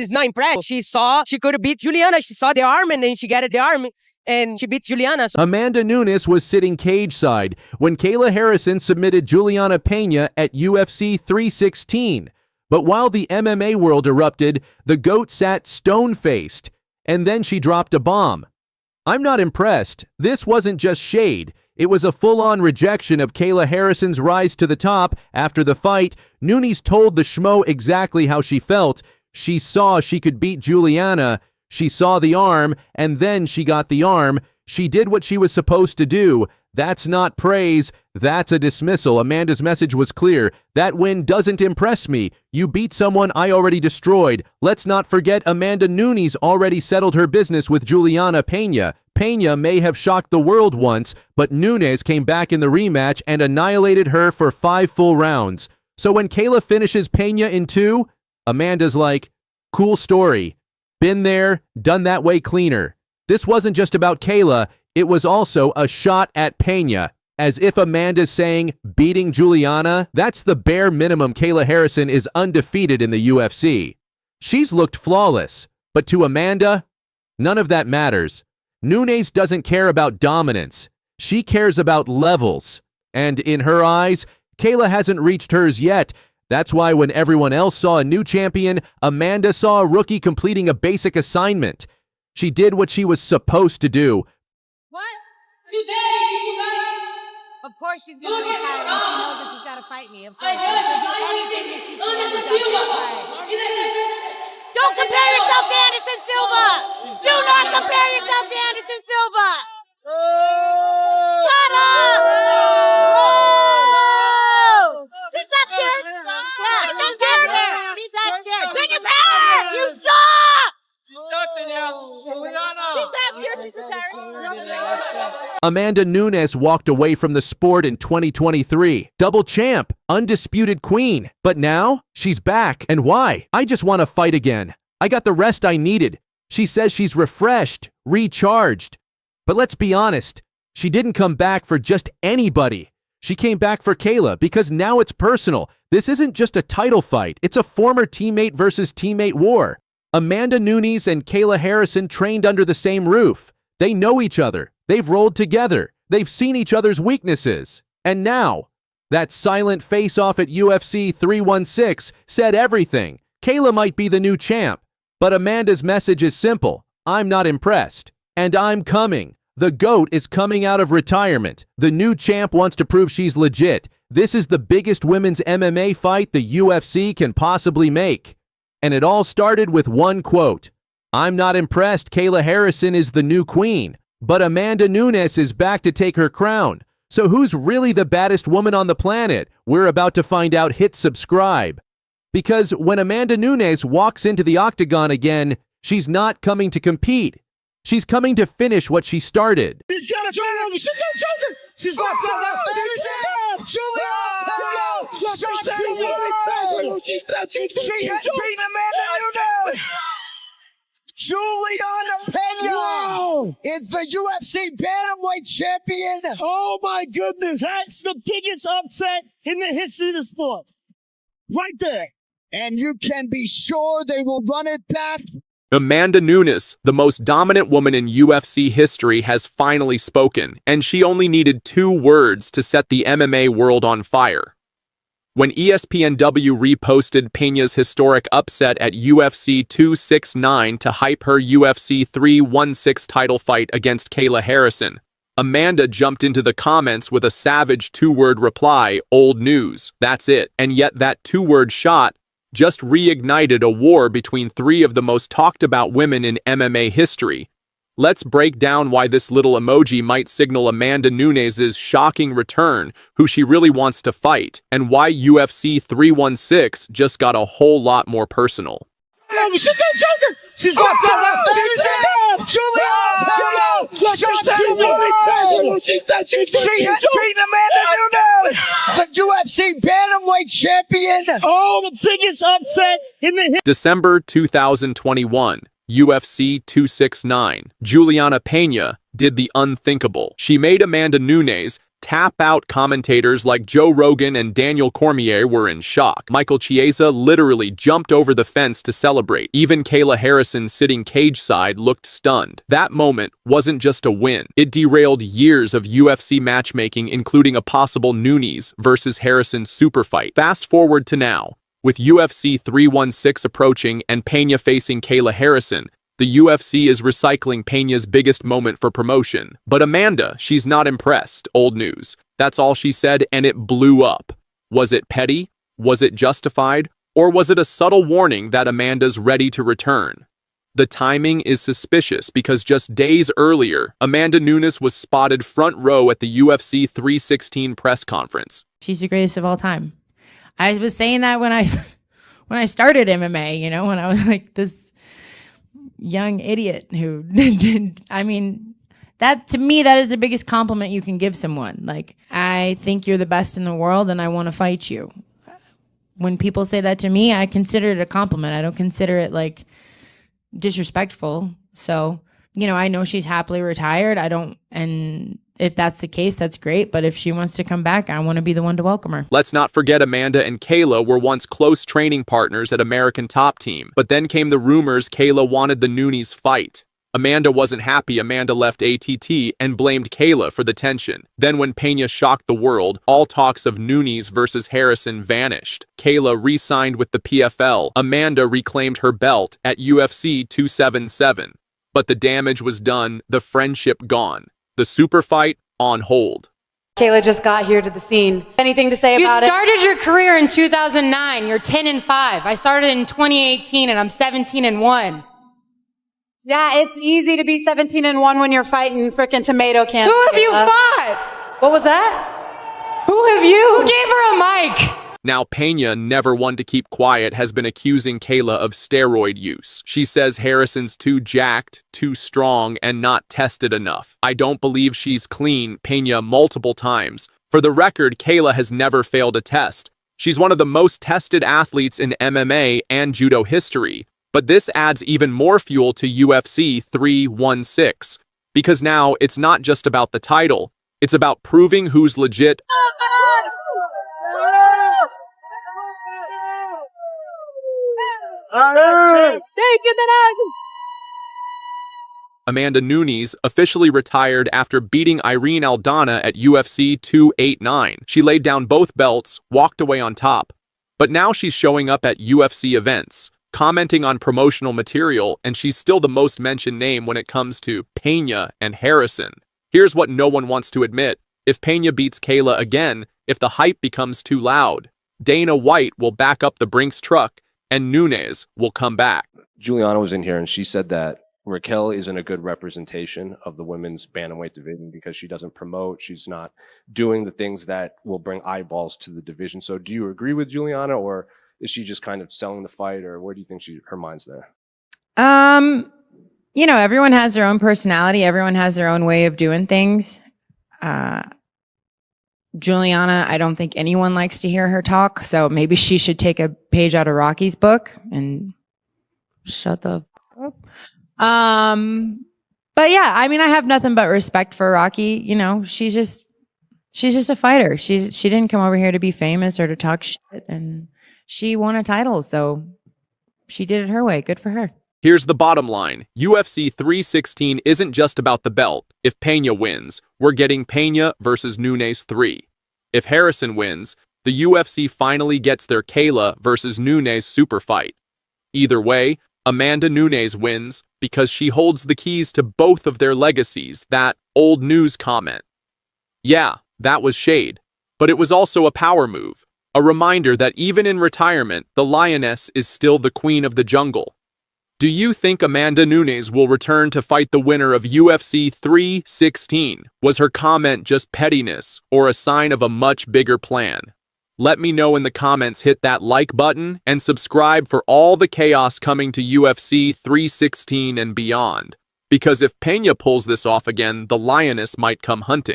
is not impressed. She saw she could beat Juliana. She saw the arm and then she got the arm and she beat Juliana. Amanda Nunes was sitting cage side when Kayla Harrison submitted Juliana Pena at UFC 316. But while the MMA world erupted, the GOAT sat stone-faced, and then she dropped a bomb. I'm not impressed. This wasn't just shade. It was a full-on rejection of Kayla Harrison's rise to the top. After the fight, Nunes told the schmo exactly how she felt. She saw she could beat Juliana. She saw the arm, and then she got the arm. She did what she was supposed to do. That's not praise. That's a dismissal. Amanda's message was clear. That win doesn't impress me. You beat someone I already destroyed. Let's not forget Amanda Nunes already settled her business with Juliana Pena. Pena may have shocked the world once, but Nunes came back in the rematch and annihilated her for 5 full rounds. So when Kayla finishes Pena in 2, Amanda's like, cool story. Been there, done that way cleaner. This wasn't just about Kayla, it was also a shot at Pena. As if Amanda's saying, beating Juliana, that's the bare minimum. Kayla Harrison is undefeated in the UFC. She's looked flawless, but to Amanda, none of that matters. Nunes doesn't care about dominance. She cares about levels. And in her eyes, Kayla hasn't reached hers yet. That's why when everyone else saw a new champion, Amanda saw a rookie completing a basic assignment. She did what she was supposed to do. What? Today, of course she's going to be tired. She knows that she's got to fight me. Of course. She'll do anything that she can to fight. Don't compare yourself to Anderson Silva. Do not compare yourself to Anderson Silva. Shut up. She's not scared. She's not scared. She's not scared. Bring it back. You suck. She's not scared. She's retiring. Amanda Nunes walked away from the sport in 2023. Double champ, undisputed queen. But now, she's back. And why? I just want to fight again. I got the rest I needed. She says she's refreshed, recharged. But let's be honest, she didn't come back for just anybody. She came back for Kayla because now it's personal. This isn't just a title fight. It's a former teammate versus teammate war. Amanda Nunes and Kayla Harrison trained under the same roof. They know each other. They've rolled together. They've seen each other's weaknesses. And now, that silent face-off at UFC 316 said everything. Kayla might be the new champ, but Amanda's message is simple. I'm not impressed. And I'm coming. The GOAT is coming out of retirement. The new champ wants to prove she's legit. This is the biggest women's MMA fight the UFC can possibly make. And it all started with one quote. I'm not impressed. Kayla Harrison is the new queen. But Amanda Nunes is back to take her crown. So who's really the baddest woman on the planet? We're about to find out. Hit subscribe. Because when Amanda Nunes walks into the Octagon again, she's not coming to compete. She's coming to finish what she started. She's got a choke. She's got a choke. She's got a She has beaten Amanda Nunes. Juliana Pena is the UFC Bantamweight champion. Oh my goodness. That's the biggest upset in the history of the sport. Right there. And you can be sure they will run it back. Amanda Nunes, the most dominant woman in UFC history, has finally spoken, and she only needed 2 words to set the MMA world on fire. When ESPNW reposted Pena's historic upset at UFC 269 to hype her UFC 316 title fight against Kayla Harrison, Amanda jumped into the comments with a savage 2-word reply, old news, that's it. And yet that 2-word shot just reignited a war between 3 of the most talked about women in MMA history. Let's break down why this little emoji might signal Amanda Nunes' shocking return, who she really wants to fight, and why UFC 316 just got a whole lot more personal. She's got a choker. She's got a Juliana. She has beaten Amanda Nunes, the UFC Bantamweight champion. Oh, the biggest upset in the December 2021, UFC 269. Juliana Pena did the unthinkable. She made Amanda Nunes Tap-out commentators like Joe Rogan and Daniel Cormier were in shock. Michael Chiesa literally jumped over the fence to celebrate. Even Kayla Harrison sitting cage-side looked stunned. That moment wasn't just a win. It derailed years of UFC matchmaking, including a possible Nunes versus Harrison super fight. Fast forward to now. With UFC 316 approaching and Pena facing Kayla Harrison, the UFC is recycling Pena's biggest moment for promotion. But Amanda, she's not impressed, old news. That's all she said, and it blew up. Was it petty? Was it justified? Or was it a subtle warning that Amanda's ready to return? The timing is suspicious because just days earlier, Amanda Nunes was spotted front row at the UFC 316 press conference. She's the greatest of all time. I was saying that when I started MMA, you know, when I was like this young idiot who did, I mean, that to me, that is the biggest compliment you can give someone. Like, I think you're the best in the world and I want to fight you. When people say that to me, I consider it a compliment. I don't consider it like disrespectful. So, you know, I know she's happily retired. And if that's the case, that's great. But if she wants to come back, I want to be the one to welcome her. Let's not forget Amanda and Kayla were once close training partners at American Top Team. But then came the rumors Kayla wanted the Nunes fight. Amanda wasn't happy. Amanda left ATT and blamed Kayla for the tension. Then when Pena shocked the world, all talks of Nunes versus Harrison vanished. Kayla re-signed with the PFL. Amanda reclaimed her belt at UFC 277. But the damage was done, the friendship gone. The super fight on hold. Kayla just got here to the scene. Anything to say about it? You started your career in 2009. You're 10-5. I started in 2018 and I'm 17-1. Yeah, it's easy to be 17-1 when you're fighting frickin' tomato cans. Who have you fought? What was that? Who have you? Who gave her a mic? Now, Pena, never one to keep quiet, has been accusing Kayla of steroid use. She says Harrison's too jacked, too strong, and not tested enough. I don't believe she's clean, Pena multiple times. For the record, Kayla has never failed a test. She's one of the most tested athletes in MMA and judo history. But this adds even more fuel to UFC 316. Because now, it's not just about the title. It's about proving who's legit. Amanda Nunes officially retired after beating Irene Aldana at UFC 289. She laid down both belts, walked away on top. But now she's showing up at UFC events, commenting on promotional material, and she's still the most mentioned name when it comes to Pena and Harrison. Here's what no one wants to admit. If Pena beats Kayla again, if the hype becomes too loud, Dana White will back up the Brinks truck and Nunes will come back. Juliana was in here and she said that Raquel isn't a good representation of the women's bantamweight division because she doesn't promote. She's not doing the things that will bring eyeballs to the division. So do you agree with Juliana, or is she just kind of selling the fight, or where do you think her mind's there? You know, everyone has their own personality. Everyone has their own way of doing things. Juliana, I don't think anyone likes to hear her talk. So maybe she should take a page out of Rocky's book and shut the up. But yeah, I mean, I have nothing but respect for Rocky. You know, she's just a fighter. She didn't come over here to be famous or to talk shit, and she won a title. So she did it her way. Good for her. Here's the bottom line. UFC 316 isn't just about the belt. If Pena wins, we're getting Pena versus Nunes 3. If Harrison wins, the UFC finally gets their Kayla versus Nunes super fight. Either way, Amanda Nunes wins because she holds the keys to both of their legacies. That old news comment. Yeah, that was shade. But it was also a power move. A reminder that even in retirement, the lioness is still the queen of the jungle. Do you think Amanda Nunes will return to fight the winner of UFC 316? Was her comment just pettiness or a sign of a much bigger plan? Let me know in the comments. Hit that like button and subscribe for all the chaos coming to UFC 316 and beyond. Because if Pena pulls this off again, the lioness might come hunting.